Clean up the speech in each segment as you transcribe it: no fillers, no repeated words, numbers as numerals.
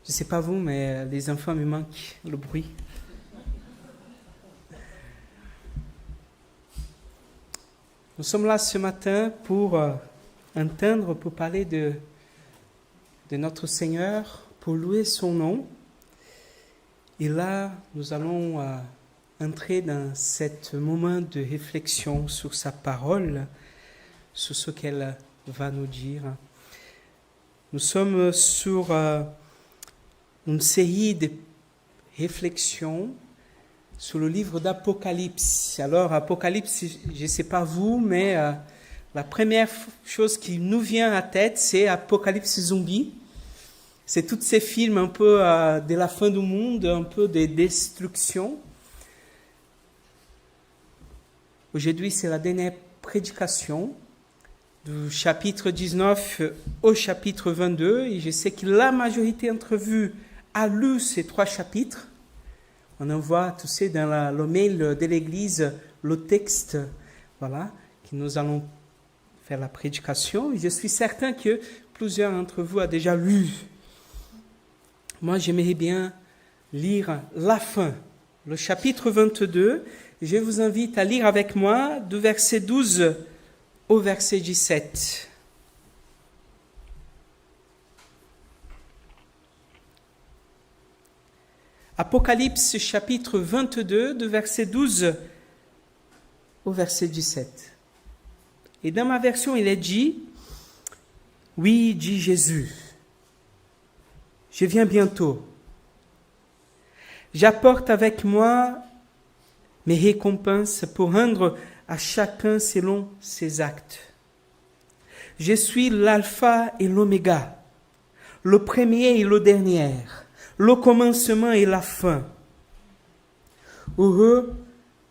Je ne sais pas vous, mais les enfants me manquent, le bruit. Nous sommes là ce matin pour entendre, pour parler de notre Seigneur, pour louer son nom. Et là, nous allons entrer dans cet moment de réflexion sur sa parole, sur ce qu'elle va nous dire. Nous sommes sur une série de réflexions sur le livre d'Apocalypse. Alors, Apocalypse, je ne sais pas vous, mais la première chose qui nous vient à tête, c'est Apocalypse Zombie. C'est tous ces films un peu de la fin du monde, un peu de destruction. Aujourd'hui, c'est la dernière prédication du chapitre 19 au chapitre 22. Et je sais que la majorité d'entre vous a lu ces 3 chapitres. On envoie, tu sais, dans le mail de l'église, le texte, voilà, que nous allons faire la prédication. Et je suis certain que plusieurs d'entre vous ont déjà lu. Moi, j'aimerais bien lire la fin, le chapitre 22. Je vous invite à lire avec moi du verset 12 au verset 17. Apocalypse chapitre 22, du verset 12 au verset 17. Et dans ma version, il est dit, « Oui, dit Jésus, je viens bientôt. J'apporte avec moi mes récompenses pour rendre à chacun selon ses actes. Je suis l'alpha et l'oméga, le premier et le dernier, le commencement et la fin. Heureux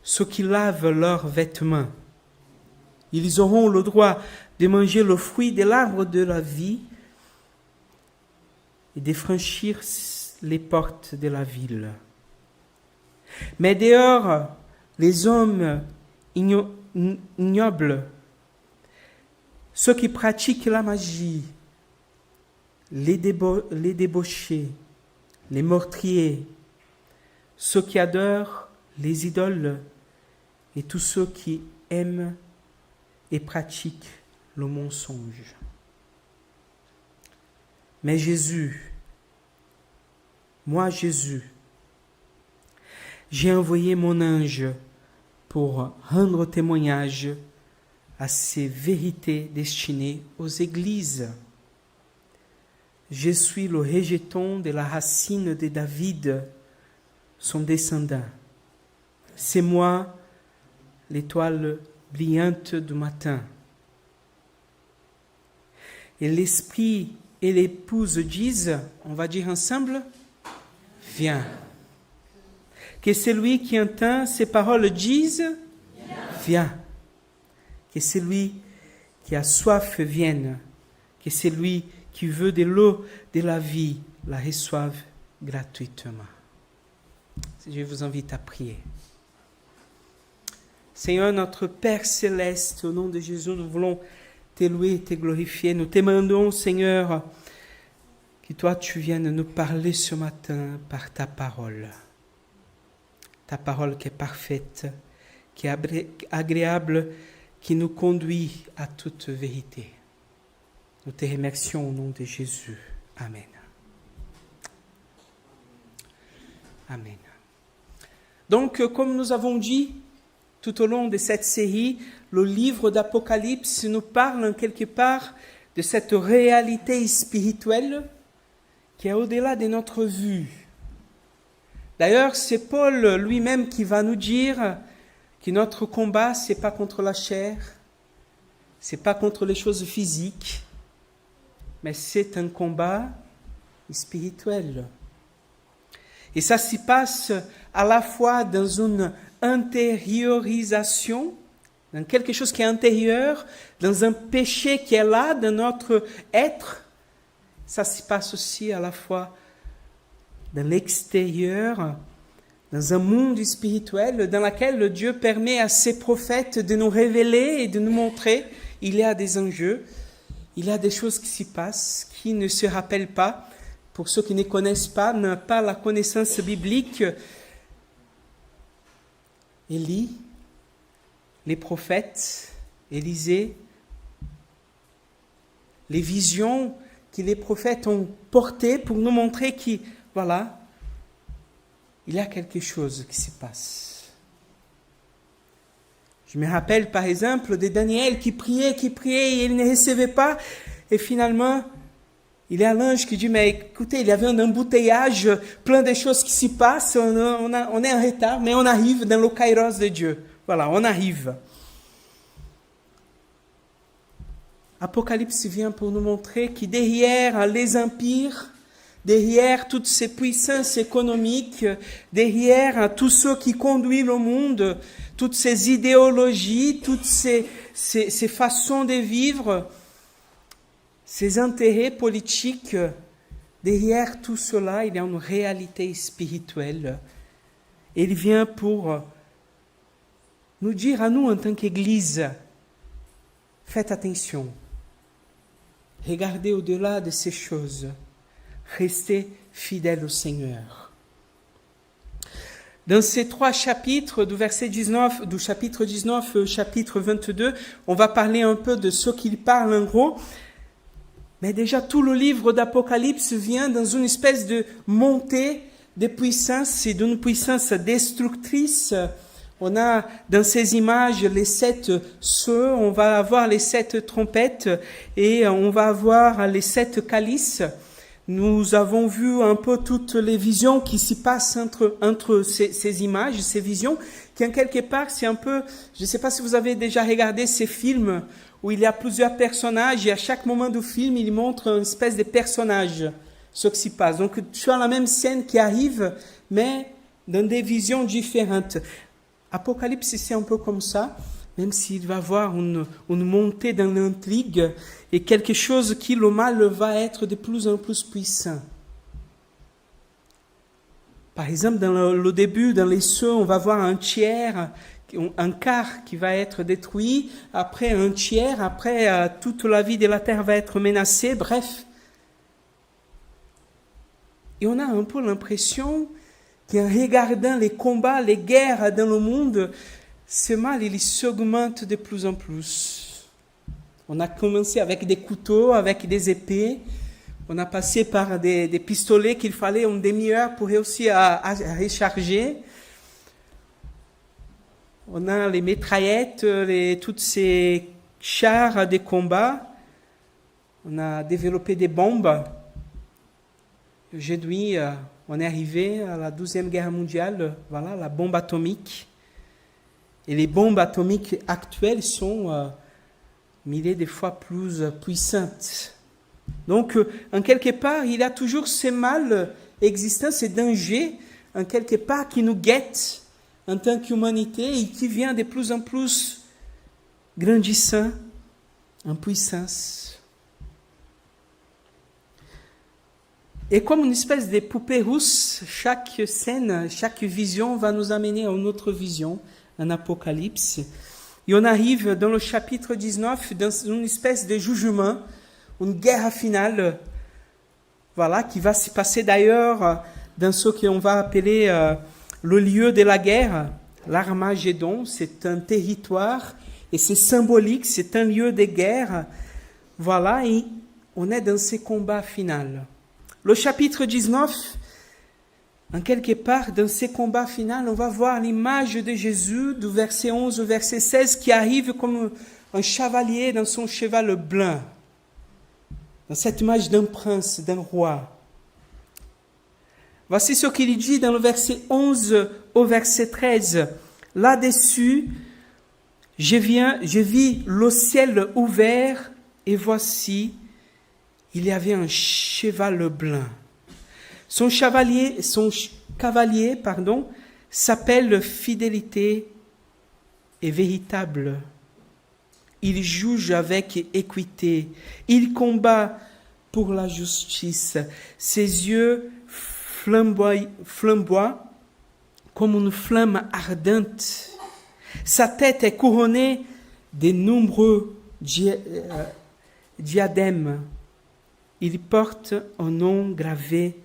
ceux qui lavent leurs vêtements. Ils auront le droit de manger le fruit de l'arbre de la vie et de franchir les portes de la ville. Mais dehors, les hommes ignobles, ceux qui pratiquent la magie, les débauchés, les meurtriers, ceux qui adorent les idoles et tous ceux qui aiment et pratiquent le mensonge. Mais Jésus, moi Jésus, j'ai envoyé mon ange pour rendre témoignage à ces vérités destinées aux églises. Je suis le rejeton de la racine de David, son descendant. C'est moi, l'étoile brillante du matin. Et l'esprit et l'épouse disent, on va dire ensemble, viens. Que celui qui entend ces paroles dise, viens. Que celui qui a soif vienne. Que celui qui veut de l'eau de la vie la reçoive gratuitement. Je vous invite à prier. Seigneur, notre Père céleste, au nom de Jésus, nous voulons te louer et te glorifier. Nous te demandons, Seigneur, que toi tu viennes nous parler ce matin par ta parole. Ta parole qui est parfaite, qui est agréable, qui nous conduit à toute vérité. Nous te remercions au nom de Jésus. Amen. Amen. Donc, comme nous avons dit, tout au long de cette série, le livre d'Apocalypse nous parle en quelque part de cette réalité spirituelle qui est au-delà de notre vue. D'ailleurs, c'est Paul lui-même qui va nous dire que notre combat, ce n'est pas contre la chair, ce n'est pas contre les choses physiques, mais c'est un combat spirituel. Et ça s'y passe à la fois dans une intériorisation, dans quelque chose qui est intérieur, dans un péché qui est là, dans notre être. Ça s'y passe aussi à la fois dans l'extérieur, dans un monde spirituel dans lequel Dieu permet à ses prophètes de nous révéler et de nous montrer il y a des enjeux, il y a des choses qui s'y passent, qui ne se rappellent pas pour ceux qui ne connaissent pas, n'ont pas la connaissance biblique, Élie, les prophètes, Élisée, les visions que les prophètes ont portées pour nous montrer qu'il y a quelque chose qui se passe. Je me rappelle par exemple de Daniel qui priait et il ne recevait pas. Et finalement, il y a l'ange qui dit, mais écoutez, il y avait un embouteillage, plein de choses qui s'y passent, on est en retard, mais on arrive dans le kairos de Dieu. Voilà, on arrive. Apocalypse vient pour nous montrer que derrière les empires, derrière toutes ces puissances économiques, derrière tous ceux qui conduisent le monde, toutes ces idéologies, toutes ces façons de vivre, ces intérêts politiques, derrière tout cela, il y a une réalité spirituelle. Et il vient pour nous dire à nous en tant qu'Église, faites attention, regardez au-delà de ces choses, restez fidèles au Seigneur. Dans ces 3 chapitres, du chapitre 19 au chapitre 22, on va parler un peu de ce qu'il parle en gros. Mais déjà, tout le livre d'Apocalypse vient dans une espèce de montée de puissance et d'une puissance destructrice. On a dans ces images les 7 sceaux, on va avoir les 7 trompettes et on va avoir les 7 calices. Nous avons vu un peu toutes les visions qui s'y passent entre ces images, ces visions, qui en quelque part, c'est un peu, je ne sais pas si vous avez déjà regardé ces films où il y a plusieurs personnages et à chaque moment du film, il montre une espèce de personnage, ce qui s'y passe. Donc, tu as la même scène qui arrive, mais dans des visions différentes. Apocalypse, c'est un peu comme ça, même s'il va y avoir une montée dans l'intrigue et quelque chose qui, le mal, va être de plus en plus puissant. Par exemple, dans le début, dans les cieux, on va voir un quart qui va être détruit, après un tiers, après toute la vie de la terre va être menacée, bref. Et on a un peu l'impression qu'en regardant les combats, les guerres dans le monde, ce mal, il s'augmente de plus en plus. On a commencé avec des couteaux, avec des épées, on a passé par des pistolets qu'il fallait une demi-heure pour réussir à recharger. On a les mitraillettes, tous ces chars de combat. On a développé des bombes. Aujourd'hui, on est arrivé à la 12e guerre mondiale, voilà, la bombe atomique. Et les bombes atomiques actuelles sont milliers de fois plus puissantes. Donc, en quelque part, il y a toujours ce mal existant, ce danger, en quelque part, qui nous guette en tant qu'humanité et qui vient de plus en plus grandissant en puissance. Et comme une espèce de poupée russe, chaque scène, chaque vision va nous amener à une autre vision, un apocalypse. Et on arrive dans le chapitre 19, dans une espèce de jugement, une guerre finale, voilà, qui va se passer d'ailleurs dans ce qu'on va appeler le lieu de la guerre, l'Armagédon. C'est un territoire et c'est symbolique, c'est un lieu de guerre. Voilà, et on est dans ces combats finaux. Le chapitre 19, en quelque part, dans ces combats finaux, on va voir l'image de Jésus, du verset 11 au verset 16, qui arrive comme un chevalier dans son cheval blanc. Dans cette image d'un prince, d'un roi. Voici ce qu'il dit dans le verset 11 au verset 13. Là-dessus, je vis le ciel ouvert et voici, il y avait un cheval blanc. Son cavalier, s'appelle Fidélité et Véritable. Il juge avec équité. Il combat pour la justice. Ses yeux flamboient comme une flamme ardente. Sa tête est couronnée de nombreux diadèmes. il porte un nom gravé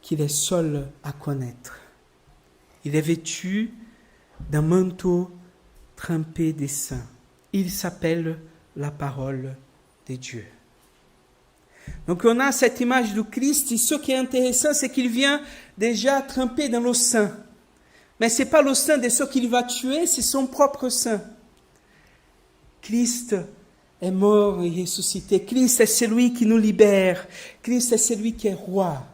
qu'il est seul à connaître. Il est vêtu d'un manteau trempé des saints. Il s'appelle la parole de Dieu. Donc on a cette image du Christ, et ce qui est intéressant, c'est qu'il vient déjà trempé dans le sang. Mais ce n'est pas le sang de ceux qu'il va tuer, c'est son propre sang. Christ est mort et ressuscité. Christ est celui qui nous libère. Christ est celui qui est roi.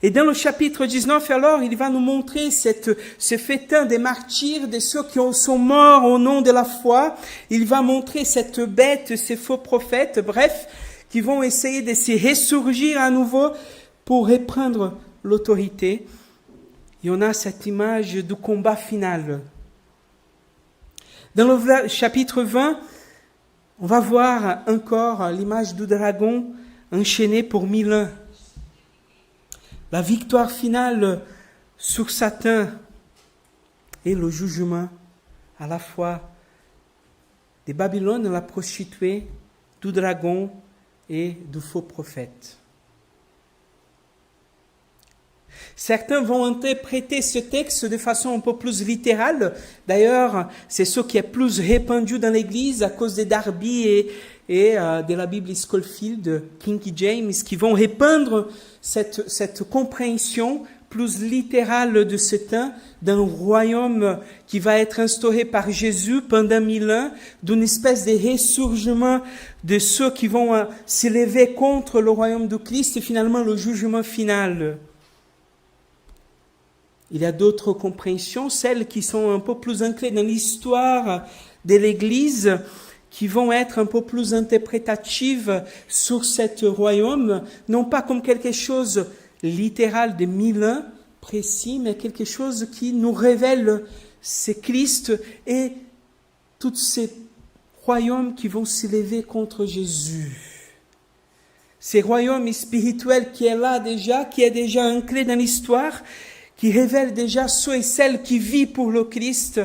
Et dans le chapitre 19, alors, il va nous montrer ce fétin des martyrs, de ceux qui sont morts au nom de la foi. Il va montrer cette bête, ces faux prophètes, bref, qui vont essayer de se ressurgir à nouveau pour reprendre l'autorité. Et on a cette image du combat final. Dans le chapitre 20, on va voir encore l'image du dragon enchaîné pour 1000 ans. La victoire finale sur Satan et le jugement à la fois de Babylone, la prostituée, du dragon et du faux prophète. Certains vont interpréter ce texte de façon un peu plus littérale. D'ailleurs, c'est ce qui est plus répandu dans l'Église à cause des Darby et de la Bible Schofield, King James, qui vont répandre cette compréhension plus littérale de ce temps d'un royaume qui va être instauré par Jésus pendant 1000 ans, d'une espèce de ressurgement de ceux qui vont s'élever contre le royaume de Christ et finalement le jugement final. Il y a d'autres compréhensions, celles qui sont un peu plus ancrées dans l'histoire de l'Église, qui vont être un peu plus interprétatives sur cet royaume, non pas comme quelque chose littéral de 1000 ans précis, mais quelque chose qui nous révèle c'est Christ et tous ces royaumes qui vont s'élever contre Jésus. Ces royaumes spirituels qui est là déjà, qui est déjà ancré dans l'histoire, qui révèle déjà ceux et celles qui vivent pour le Christ,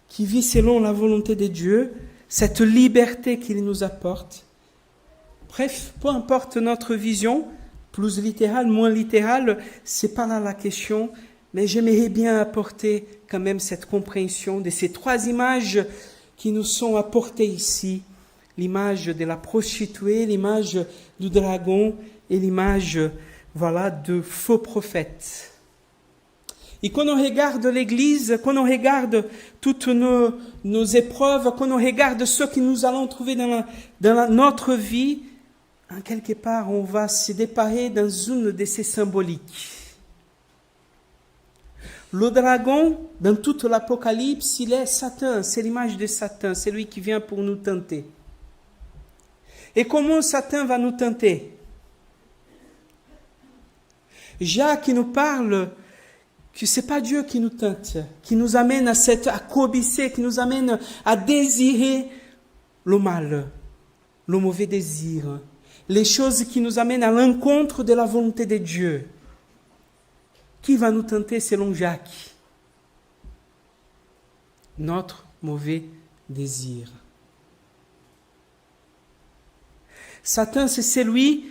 qui vivent selon la volonté de Dieu, cette liberté qu'il nous apporte. Bref, peu importe notre vision, plus littérale, moins littérale, c'est pas là la question, mais j'aimerais bien apporter quand même cette compréhension de ces trois images qui nous sont apportées ici. L'image de la prostituée, l'image du dragon et l'image, de faux prophètes. Et quand on regarde l'Église, quand on regarde toutes nos épreuves, quand on regarde ce que nous allons trouver dans notre vie, en quelque part, on va se déparer dans une de ces symboliques. Le dragon, dans toute l'Apocalypse, il est Satan, c'est l'image de Satan, c'est lui qui vient pour nous tenter. Et comment Satan va nous tenter? Jacques nous parle que ce n'est pas Dieu qui nous tente, qui nous amène à cobicer, qui nous amène à désirer le mal, le mauvais désir, les choses qui nous amènent à l'encontre de la volonté de Dieu. Qui va nous tenter selon Jacques? Notre mauvais désir. Satan, c'est celui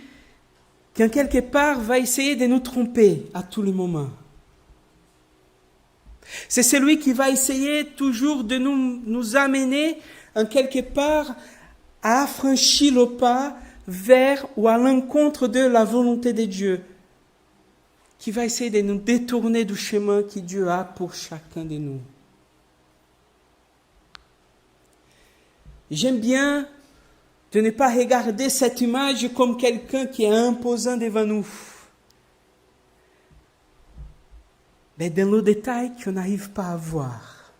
qui, en quelque part, va essayer de nous tromper à tout le moment. C'est celui qui va essayer toujours de nous amener, en quelque part, à affranchir le pas vers ou à l'encontre de la volonté de Dieu, qui va essayer de nous détourner du chemin que Dieu a pour chacun de nous. J'aime bien de ne pas regarder cette image comme quelqu'un qui est imposant devant nous. Mais dans le détail qu'on n'arrive pas à voir.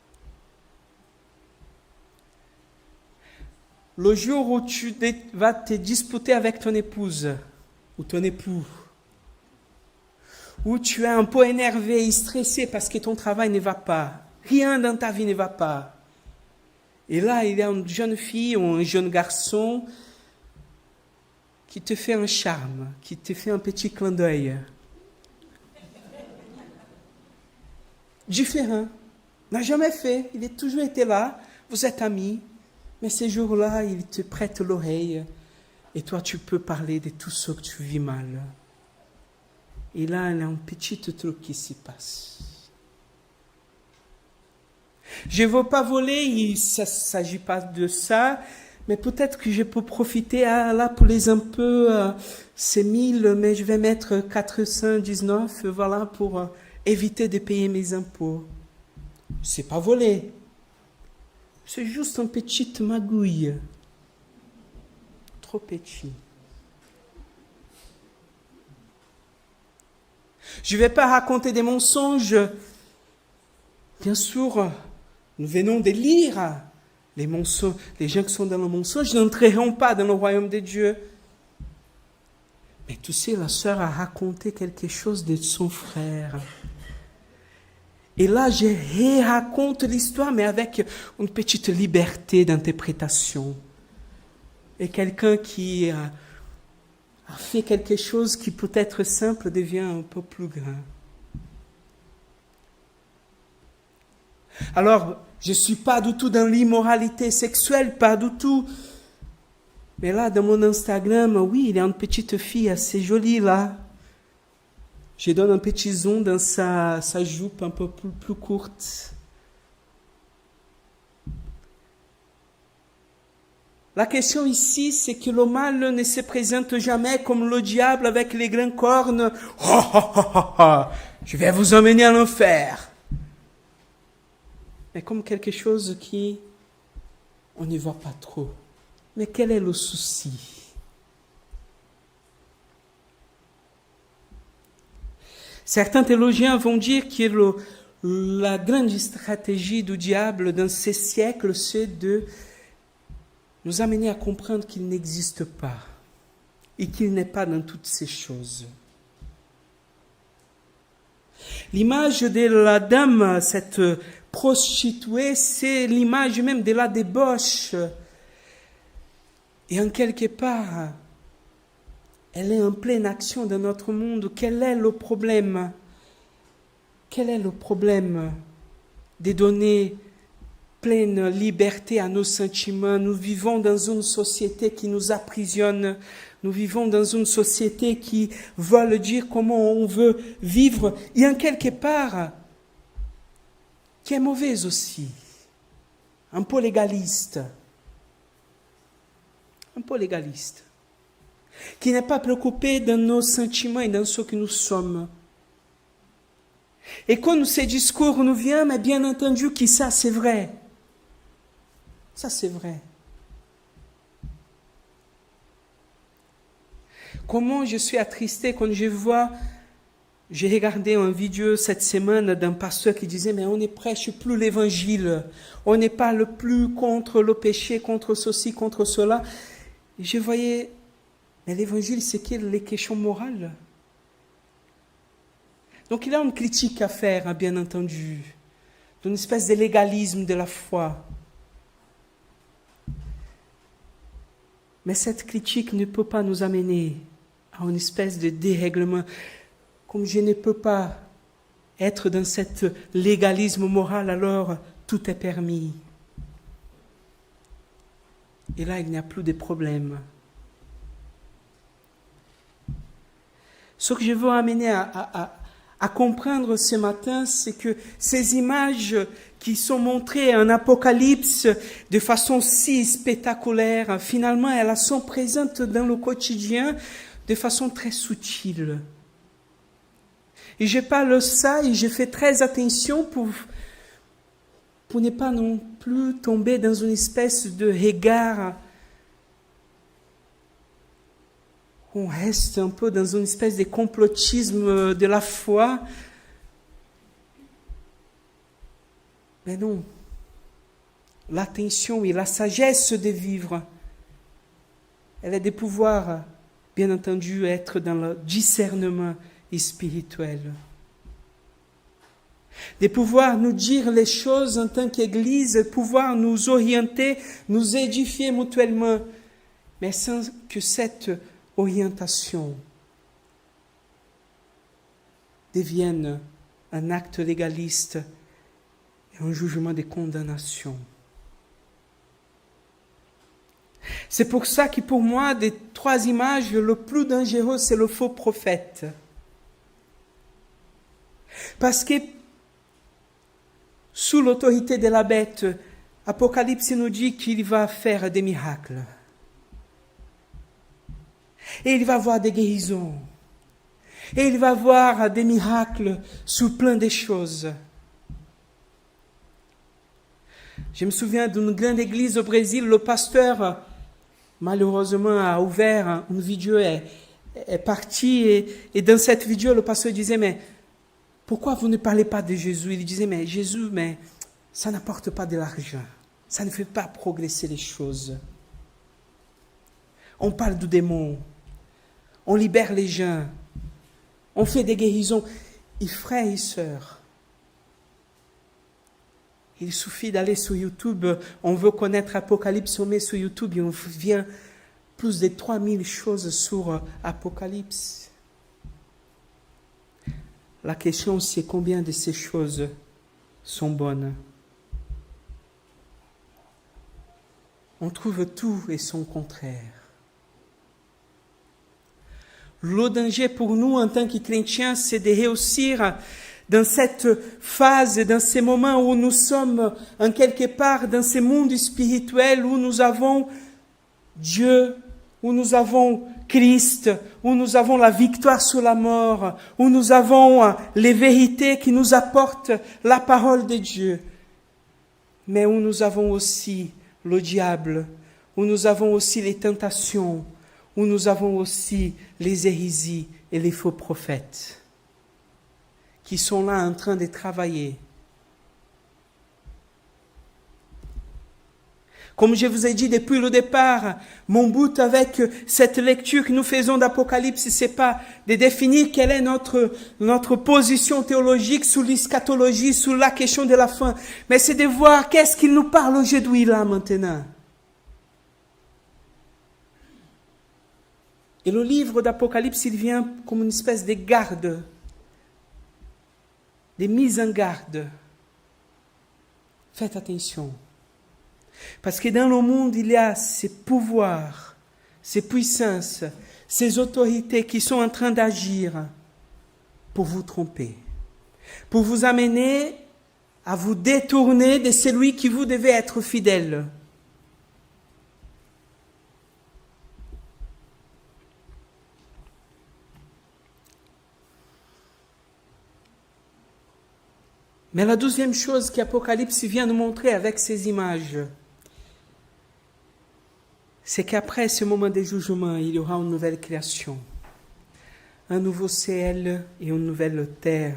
Le jour où tu vas te disputer avec ton épouse ou ton époux, où tu es un peu énervé et stressé parce que ton travail ne va pas, rien dans ta vie ne va pas. Et là, il y a une jeune fille ou un jeune garçon qui te fait un charme, qui te fait un petit clin d'œil. Différent, n'a jamais fait, il a toujours été là, vous êtes amis, Mais ces jours-là, il te prête l'oreille et toi, tu peux parler de tout ce que tu vis mal. Et là, il y a un petit truc qui s'y passe. Je ne veux pas voler, il ne s'agit pas de ça, mais peut-être que je peux profiter là pour les un peu, c'est 1000, mais je vais mettre 419, voilà, pour éviter de payer mes impôts. C'est pas voler. C'est juste une petite magouille. Trop petit. Je ne vais pas raconter des mensonges. Bien sûr, nous venons de lire les mensonges. Les gens qui sont dans le mensonge n'entreront pas dans le royaume de Dieu. Mais tu sais, la sœur a raconté quelque chose de son frère. Et là, je raconte l'histoire, mais avec une petite liberté d'interprétation. Et quelqu'un qui a fait quelque chose qui peut être simple devient un peu plus grand. Alors, je ne suis pas du tout dans l'immoralité sexuelle, pas du tout. Mais là, dans mon Instagram, oui, il y a une petite fille assez jolie là. Je donne un petit zoom dans sa jupe un peu plus courte. La question ici, c'est que le mal ne se présente jamais comme le diable avec les grandes cornes. Oh, oh, oh, oh, oh, je vais vous emmener à l'enfer. Mais comme quelque chose qui, on n'y voit pas trop. Mais quel est le souci? Certains théologiens vont dire que la grande stratégie du diable dans ces siècles, c'est de nous amener à comprendre qu'il n'existe pas et qu'il n'est pas dans toutes ces choses. L'image de la dame, cette prostituée, c'est l'image même de la débauche. Et en quelque part, elle est en pleine action dans notre monde. Quel est le problème? Quel est le problème de donner pleine liberté à nos sentiments? Nous vivons dans une société qui nous aprisionne. Nous vivons dans une société qui veut dire comment on veut vivre. Et en quelque part, qui est mauvaise aussi. Un peu légaliste. Un peu légaliste. Qui n'est pas préoccupé dans nos sentiments et dans ce que nous sommes. Et quand ces discours nous viennent, mais bien entendu que ça c'est vrai. Ça c'est vrai. Comment je suis attristé quand je vois, j'ai regardé une vidéo cette semaine d'un pasteur qui disait, mais on ne prêche plus l'évangile, on ne parle plus contre le péché, contre ceci, contre cela. Et je voyais, mais l'évangile c'est les questions morales. Donc il y a une critique à faire, hein, bien entendu, d'une espèce de légalisme de la foi. Mais cette critique ne peut pas nous amener à une espèce de dérèglement. Comme je ne peux pas être dans cet légalisme moral, alors tout est permis. Et là, il n'y a plus de problème. Ce que je veux amener à comprendre ce matin, c'est que ces images qui sont montrées en Apocalypse de façon si spectaculaire, finalement, elles sont présentes dans le quotidien de façon très subtile. Et je parle ça et je fais très attention pour ne pas non plus tomber dans une espèce de regard. On reste un peu dans une espèce de complotisme de la foi. Mais non. L'attention et la sagesse de vivre, elle est de pouvoir, bien entendu, être dans le discernement spirituel. De pouvoir nous dire les choses en tant qu'Église, pouvoir nous orienter, nous édifier mutuellement, mais sans que cette orientation devienne un acte légaliste et un jugement de condamnation. C'est pour ça que pour moi, des 3 images, le plus dangereux, c'est le faux prophète. Parce que sous l'autorité de la bête, Apocalypse nous dit qu'il va faire des miracles. Et il va voir des guérisons. Et il va voir des miracles sous plein de choses. Je me souviens d'une grande église au Brésil, le pasteur, malheureusement, a ouvert une vidéo, est parti, et dans cette vidéo, le pasteur disait, mais pourquoi vous ne parlez pas de Jésus? Il disait, mais Jésus, mais ça n'apporte pas de l'argent, ça ne fait pas progresser les choses. On parle du démon, on libère les gens, on fait des guérisons. Et frères et sœurs, il suffit d'aller sur YouTube, on veut connaître Apocalypse, on met sur YouTube et on vient plus de 3000 choses sur Apocalypse. La question c'est combien de ces choses sont bonnes. On trouve tout et son contraire. Le danger pour nous en tant que chrétiens, c'est de réussir dans cette phase, dans ces moments où nous sommes en quelque part dans ce monde spirituel, où nous avons Dieu, où nous avons Christ, où nous avons la victoire sur la mort, où nous avons les vérités qui nous apportent la parole de Dieu, mais où nous avons aussi le diable, où nous avons aussi les tentations, où nous avons aussi les hérésies et les faux prophètes qui sont là en train de travailler. Comme je vous ai dit depuis le départ, mon but avec cette lecture que nous faisons d'Apocalypse, c'est pas de définir quelle est notre position théologique sur l'eschatologie, sur la question de la fin, mais c'est de voir qu'est-ce qu'il nous parle aujourd'hui là maintenant. Et le livre d'Apocalypse, il vient comme une espèce de garde, de mise en garde. Faites attention. Parce que dans le monde, il y a ces pouvoirs, ces puissances, ces autorités qui sont en train d'agir pour vous tromper, pour vous amener à vous détourner de celui qui vous devez être fidèle. Mais la deuxième chose qu'Apocalypse vient nous montrer avec ces images, c'est qu'après ce moment de jugement, il y aura une nouvelle création, un nouveau ciel et une nouvelle terre.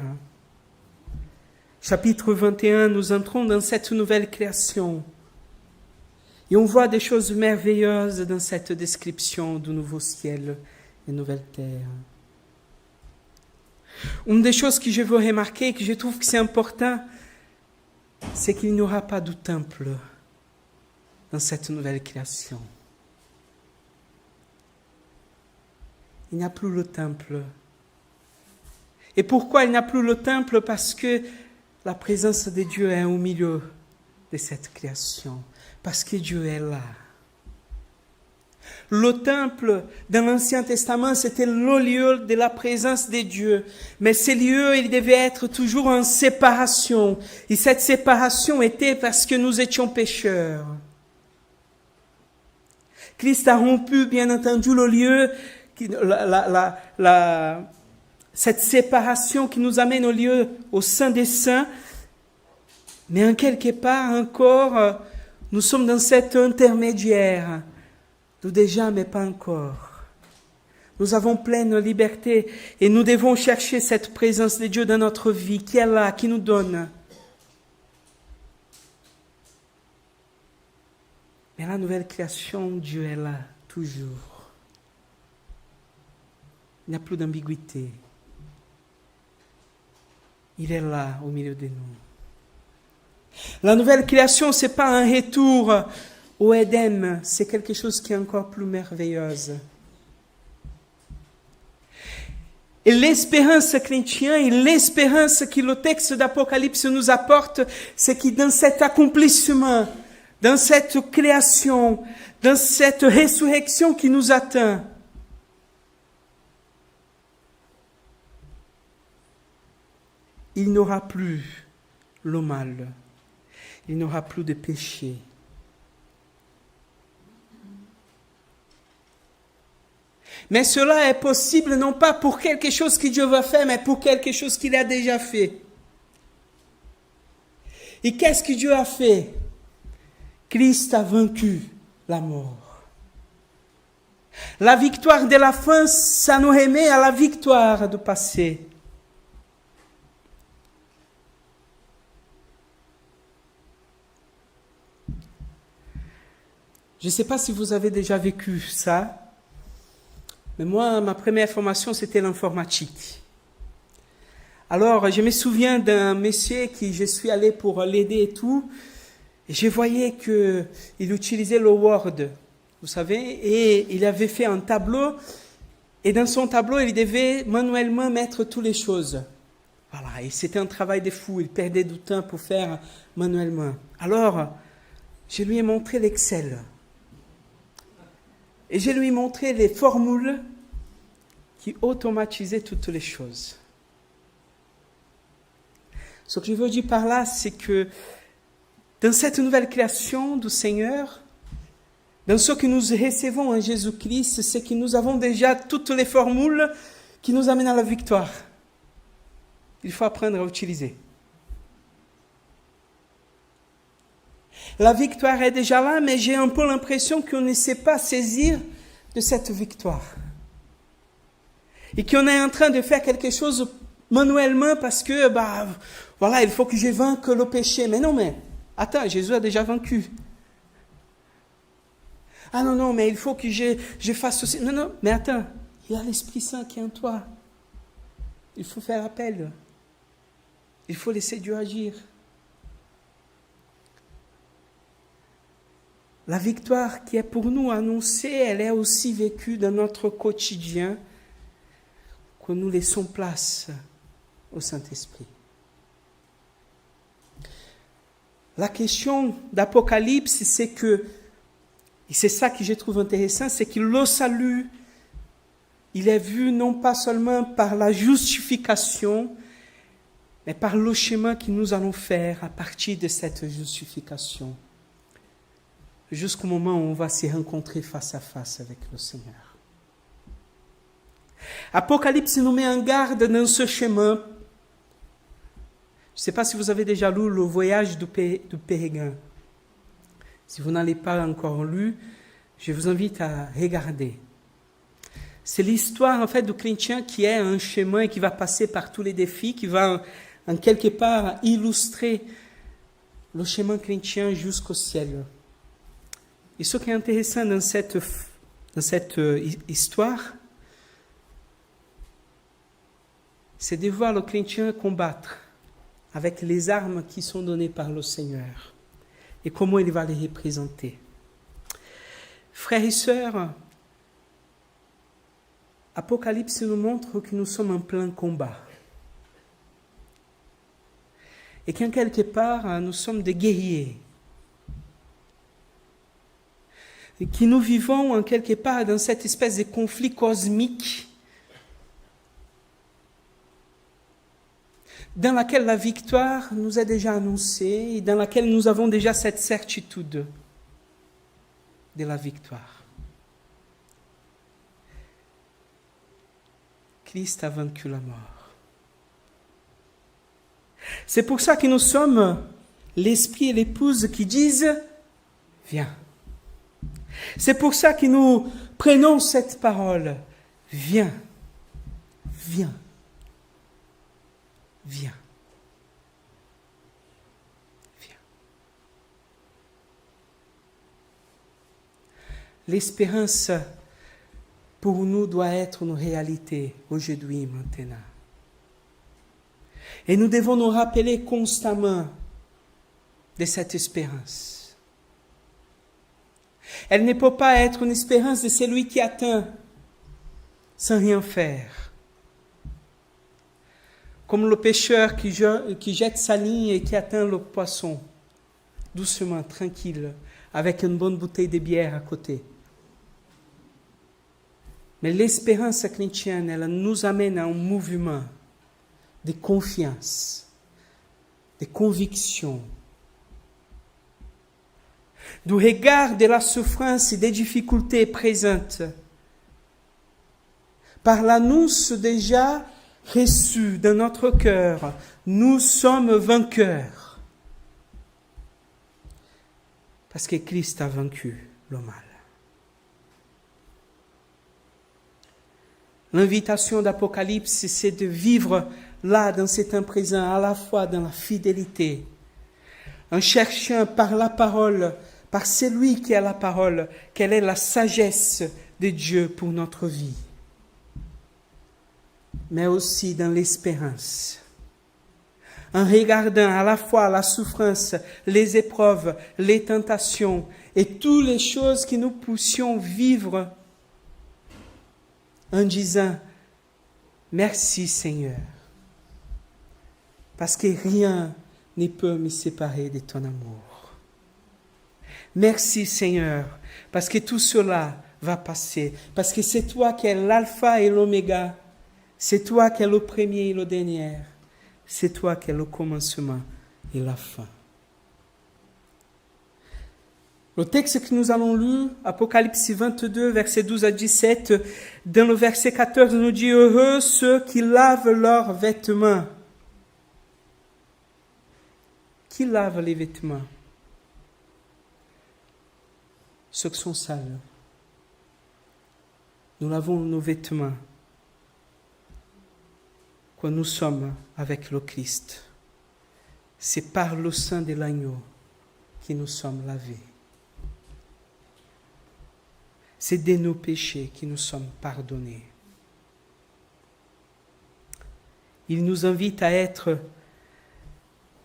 Chapitre 21, nous entrons dans cette nouvelle création et on voit des choses merveilleuses dans cette description du nouveau ciel et nouvelle terre. Une des choses que je veux remarquer, que je trouve que c'est important, c'est qu'il n'y aura pas de temple dans cette nouvelle création. Il n'y a plus le temple. Et pourquoi il n'y a plus le temple? Parce que la présence de Dieu est au milieu de cette création. Parce que Dieu est là. Le temple, dans l'Ancien Testament, c'était le lieu de la présence de Dieu. Mais ce lieu, il devait être toujours en séparation. Et cette séparation était parce que nous étions pécheurs. Christ a rompu, bien entendu, le lieu, cette séparation qui nous amène au lieu, au Saint des Saints. Mais en quelque part encore, nous sommes dans cet intermédiaire. Nous déjà, mais pas encore. Nous avons pleine liberté et nous devons chercher cette présence de Dieu dans notre vie, qui est là, qui nous donne. Mais la nouvelle création, Dieu est là, toujours. Il n'y a plus d'ambiguïté. Il est là, au milieu de nous. La nouvelle création, ce n'est pas un retour au Éden, c'est quelque chose qui est encore plus merveilleuse. Et l'espérance chrétienne et l'espérance que le texte d'Apocalypse nous apporte, c'est que dans cet accomplissement, dans cette création, dans cette résurrection qui nous atteint, il n'aura plus le mal, il n'aura plus de péché. Mais cela est possible non pas pour quelque chose que Dieu va faire, mais pour quelque chose qu'il a déjà fait. Et qu'est-ce que Dieu a fait? Christ a vaincu la mort. La victoire de la fin, ça nous remet à la victoire du passé. Je ne sais pas si vous avez déjà vécu ça, mais moi, ma première formation, c'était l'informatique. Alors, je me souviens d'un monsieur qui je suis allé pour l'aider et tout, et je voyais qu'il utilisait le Word, vous savez, et il avait fait un tableau, et dans son tableau, il devait manuellement mettre toutes les choses. Voilà, et c'était un travail de fou, il perdait du temps pour faire manuellement. Alors, je lui ai montré l'Excel. Et je lui ai montré les formules qui automatisaient toutes les choses. Ce que je veux dire par là, c'est que dans cette nouvelle création du Seigneur, dans ce que nous recevons en Jésus-Christ, c'est que nous avons déjà toutes les formules qui nous amènent à la victoire. Il faut apprendre à utiliser. La victoire est déjà là, mais j'ai un peu l'impression qu'on ne sait pas saisir de cette victoire. Et qu'on est en train de faire quelque chose manuellement parce que, voilà, il faut que je vainque le péché. Mais non, mais, attends, Jésus a déjà vaincu. Ah non, mais il faut que je fasse ceci. Non, mais attends, il y a l'Esprit Saint qui est en toi. Il faut faire appel. Il faut laisser Dieu agir. La victoire qui est pour nous annoncée, elle est aussi vécue dans notre quotidien, que nous laissons place au Saint-Esprit. La question d'Apocalypse, c'est que, et c'est ça que je trouve intéressant, c'est que le salut, il est vu non pas seulement par la justification, mais par le chemin que nous allons faire à partir de cette justification. Jusqu'au moment où on va se rencontrer face à face avec le Seigneur. Apocalypse nous met en garde dans ce chemin. Je ne sais pas si vous avez déjà lu Le Voyage du Pèlerin. Si vous n'avez pas encore lu, je vous invite à regarder. C'est l'histoire en fait du chrétien qui est un chemin et qui va passer par tous les défis, qui va en quelque part illustrer le chemin chrétien jusqu'au ciel. Et ce qui est intéressant dans cette histoire, c'est de voir le chrétien combattre avec les armes qui sont données par le Seigneur et comment il va les représenter. Frères et sœurs, Apocalypse nous montre que nous sommes en plein combat. Et qu'en quelque part, nous sommes des guerriers. Et que nous vivons en quelque part dans cette espèce de conflit cosmique dans laquelle la victoire nous est déjà annoncée et dans laquelle nous avons déjà cette certitude de la victoire. Christ a vaincu la mort. C'est pour ça que nous sommes l'esprit et l'épouse qui disent « Viens ». C'est pour ça que nous prenons cette parole. Viens, viens, viens, viens. L'espérance pour nous doit être une réalité aujourd'hui, maintenant. Et nous devons nous rappeler constamment de cette espérance. Elle ne peut pas être une espérance de celui qui atteint sans rien faire. Comme le pêcheur qui jette sa ligne et qui atteint le poisson, doucement, tranquille, avec une bonne bouteille de bière à côté. Mais l'espérance chrétienne, elle nous amène à un mouvement de confiance, de conviction, du regard de la souffrance et des difficultés présentes, par l'annonce déjà reçue dans notre cœur, nous sommes vainqueurs. Parce que Christ a vaincu le mal. L'invitation d'Apocalypse, c'est de vivre là, dans cet temps présent, à la fois dans la fidélité, en cherchant par la parole, par celui qui a la parole, quelle est la sagesse de Dieu pour notre vie, mais aussi dans l'espérance, en regardant à la fois la souffrance, les épreuves, les tentations et toutes les choses que nous puissions vivre en disant « Merci Seigneur, parce que rien ne peut me séparer de ton amour. Merci Seigneur, parce que tout cela va passer, parce que c'est toi qui es l'alpha et l'oméga, c'est toi qui es le premier et le dernier, c'est toi qui es le commencement et la fin. » Le texte que nous allons lire, Apocalypse 22, versets 12 à 17, dans le verset 14, nous dit « Heureux ceux qui lavent leurs vêtements. » Qui lave les vêtements? Ceux qui sont sales. Nous lavons nos vêtements quand nous sommes avec le Christ. C'est par le sang de l'agneau que nous sommes lavés. C'est de nos péchés que nous sommes pardonnés. Il nous invite à être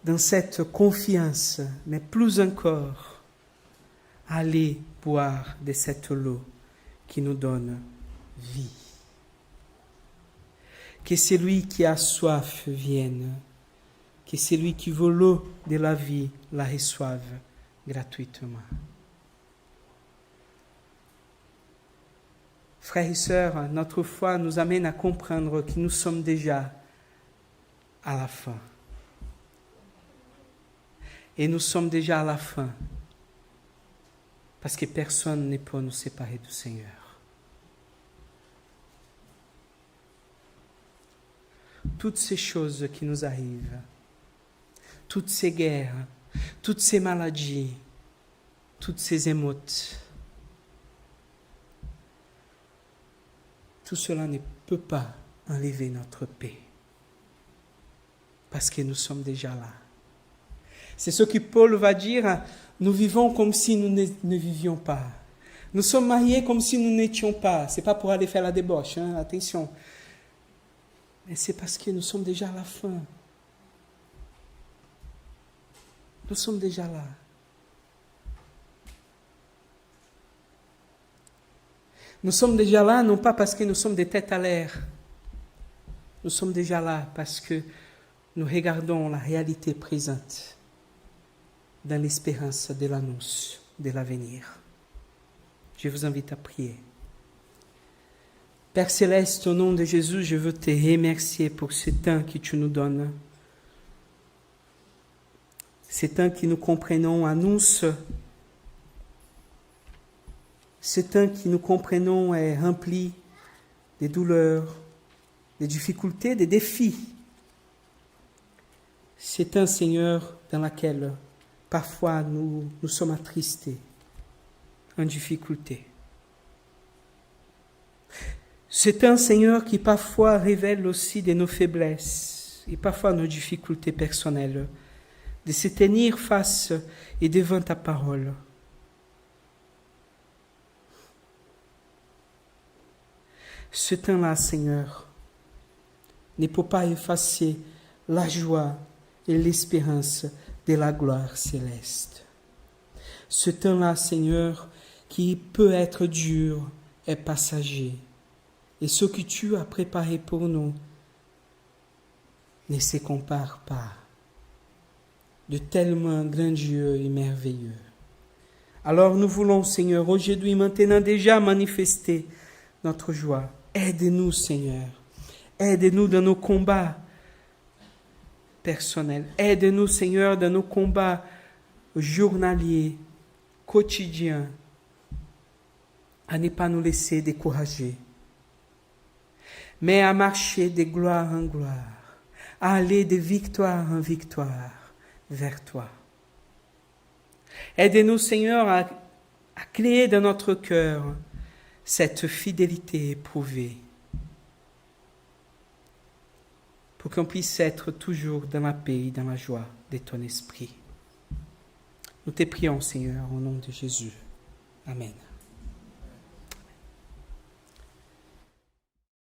dans cette confiance, mais plus encore, à aller boire de cette eau qui nous donne vie. Que celui qui a soif vienne, que celui qui veut l'eau de la vie la reçoive gratuitement. Frères et sœurs, notre foi nous amène à comprendre que nous sommes déjà à la fin. Et nous sommes déjà à la fin, parce que personne ne peut nous séparer du Seigneur. Toutes ces choses qui nous arrivent, toutes ces guerres, toutes ces maladies, toutes ces émeutes, tout cela ne peut pas enlever notre paix, parce que nous sommes déjà là. C'est ce que Paul va dire, nous vivons comme si nous ne vivions pas. Nous sommes mariés comme si nous n'étions pas. Ce n'est pas pour aller faire la débauche, hein, attention. Mais c'est parce que nous sommes déjà à la fin. Nous sommes déjà là. Nous sommes déjà là, non pas parce que nous sommes des têtes à l'air. Nous sommes déjà là parce que nous regardons la réalité présente dans l'espérance de l'annonce de l'avenir. Je vous invite à prier. Père Céleste, au nom de Jésus, je veux te remercier pour ce temps que tu nous donnes. Ce temps que nous comprenons annonce. Ce temps que nous comprenons est rempli de douleurs, de difficultés, de défis. C'est un Seigneur dans lequel parfois nous sommes attristés, en difficulté. C'est un Seigneur qui parfois révèle aussi de nos faiblesses et parfois nos difficultés personnelles, de se tenir face et devant ta parole. Ce temps-là, Seigneur, ne peut pas effacer la joie et l'espérance de la gloire céleste. Ce temps-là, Seigneur, qui peut être dur, est passager. Et ce que tu as préparé pour nous ne se compare pas. De tellement grandiose et merveilleux. Alors nous voulons, Seigneur, aujourd'hui, maintenant déjà manifester notre joie. Aide-nous, Seigneur. Aide-nous dans nos combats personnels. Aide-nous, Seigneur, dans nos combats journaliers, quotidiens, à ne pas nous laisser décourager, mais à marcher de gloire en gloire, à aller de victoire en victoire vers toi. Aide-nous, Seigneur, à créer dans notre cœur cette fidélité éprouvée, pour qu'on puisse être toujours dans la paix et dans la joie de ton esprit. Nous te prions, Seigneur, au nom de Jésus. Amen.